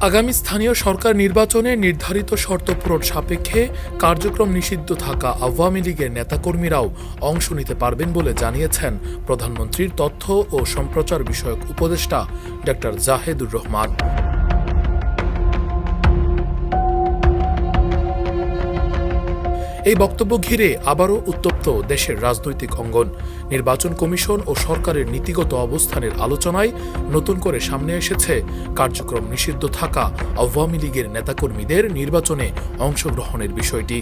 আগামী স্থানীয় সরকার নির্বাচনে নির্ধারিত শর্ত পূরণ সাপেক্ষে কার্যক্রম নিষিদ্ধ থাকা আওয়ামী লীগের নেতাকর্মীরাও অংশ নিতে পারবেন বলে জানিয়েছেন প্রধানমন্ত্রীর তথ্য ও সম্প্রচার বিষয়ক উপদেষ্টা ডা জাহেদুর রহমান। এই বক্তব্য ঘিরে আবারও উত্তপ্ত দেশের রাজনৈতিক অঙ্গন। নির্বাচন কমিশন ও সরকারের নীতিগত অবস্থানের আলোচনায় নতুন করে সামনে এসেছে কার্যক্রম নিষিদ্ধ থাকা আওয়ামী লীগের নেতাকর্মীদের নির্বাচনে অংশগ্রহণের বিষয়টি।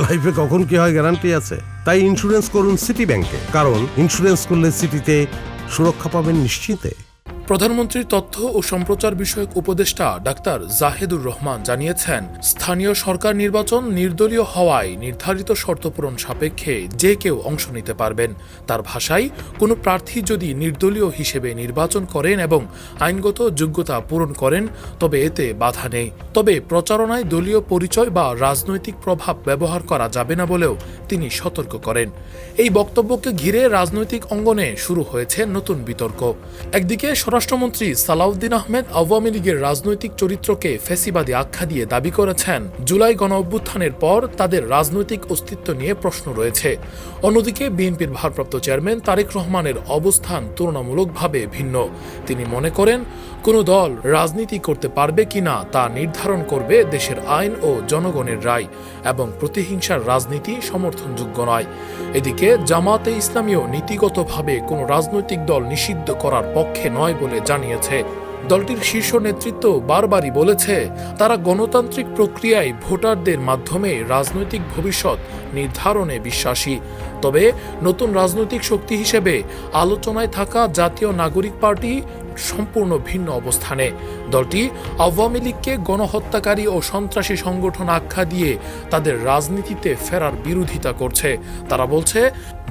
লাইফে কখন কি হয় গ্যারান্টি আছে, তাই ইন্স্যুরেন্স করুন সিটি ব্যাংকে, কারণ ইন্স্যুরেন্স করলে সিটিতে সুরক্ষা পাবেন নিশ্চিন্তে। প্রধানমন্ত্রীর তথ্য ও সম্প্রচার বিষয়ক উপদেষ্টা ডাক্তার জাহেদুর রহমান জানিয়েছেন, স্থানীয় সরকার নির্বাচন নির্দলীয় হওয়ায় নির্ধারিত শর্ত পূরণ সাপেক্ষে যে কেউ অংশ নিতে পারবেন। তার ভাষায়, কোনো প্রার্থী যদি নির্দলীয় হিসেবে নির্বাচন করেন এবং আইনগত যোগ্যতা পূরণ করেন তবে এতে বাধা নেই। তবে প্রচারণায় দলীয় পরিচয় বা রাজনৈতিক প্রভাব ব্যবহার করা যাবে না বলেও তিনি সতর্ক করেন। এই বক্তব্যকে ঘিরে রাজনৈতিক অঙ্গনে শুরু হয়েছে নতুন বিতর্ক। একদিকে স্বরাষ্ট্রমন্ত্রী সালাউদ্দিন আহমেদ আওয়ামী লীগের রাজনৈতিক চরিত্রকে ফ্যাসিবাদী আখ্যা দিয়ে দাবি করেছেন, জুলাই গণঅভ্যুত্থানের পর তাদের রাজনৈতিক অস্তিত্ব নিয়ে প্রশ্ন রয়েছে। অন্যদিকে বিএনপির ভারপ্রাপ্ত চেয়ারম্যান তারেক রহমানের অবস্থান তুলনামূলকভাবে ভিন্ন। তিনি মনে করেন, কোনো দল রাজনীতি করতে পারবে কিনা তা নির্ধারণ করবে দেশের আইন ও জনগণের রায়, এবং প্রতিহিংসার রাজনীতি সমর্থনযোগ্য নয়। এদিকে জামায়াতে ইসলামীও নীতিগতভাবে কোনো রাজনৈতিক দল নিষিদ্ধ করার পক্ষে নয় বলে জানিয়েছে। দলটির শীর্ষ নেতৃত্ব বারবারই বলেছে, তারা গণতান্ত্রিক প্রক্রিয়ায় ভোটারদের মাধ্যমে রাজনৈতিক ভবিষ্যৎ নির্ধারণে বিশ্বাসী। তবে নতুন রাজনৈতিক শক্তি হিসেবে আলোচনায় থাকা জাতীয় নাগরিক পার্টি সম্পূর্ণ ভিন্ন অবস্থানে। দলটি আওয়ামী লীগকে গণহত্যাকারী ও সন্ত্রাসী সংগঠন আখ্যা দিয়ে তাদের রাজনীতিতে ফেরার বিরোধিতা করছে। তারা বলছে,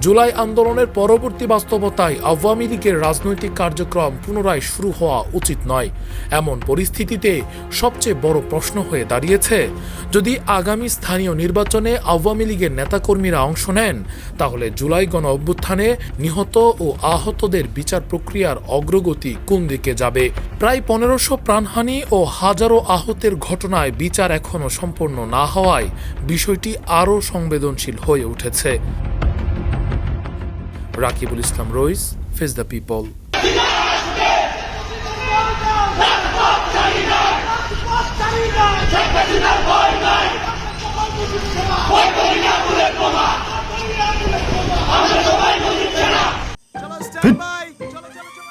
জুলাই আন্দোলনের পরবর্তী বাস্তবতায় আওয়ামী লীগের রাজনৈতিক কার্যক্রম পুনরায় শুরু হওয়া উচিত নয়। এমন পরিস্থিতিতে সবচেয়ে বড় প্রশ্ন হয়ে দাঁড়িয়েছে, যদি আগামী স্থানীয় নির্বাচনে আওয়ামী লীগের নেতাকর্মীরা অংশ নেন, তাহলে জুলাই গণ অভ্যুত্থানে নিহত ও আহতদের বিচার প্রক্রিয়ার অগ্রগতি কোন দিকে যাবে? প্রায় 1500 প্রাণহানি ও হাজারো আহতের ঘটনায় বিচার এখনো সম্পন্ন না হওয়ায় বিষয়টি আরও সংবেদনশীল হয়ে উঠেছে। রাকিবুল ইসলাম রইস, ফেস দ্য পিপল।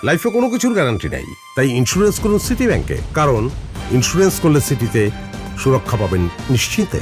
লাইফে কোনো কিছুর গ্যারান্টি নাই, তাই ইন্স্যুরেন্স করুন সিটি ব্যাংকে, কারণ ইন্স্যুরেন্স করলে সিটিতে সুরক্ষা পাবেন নিশ্চিন্তে।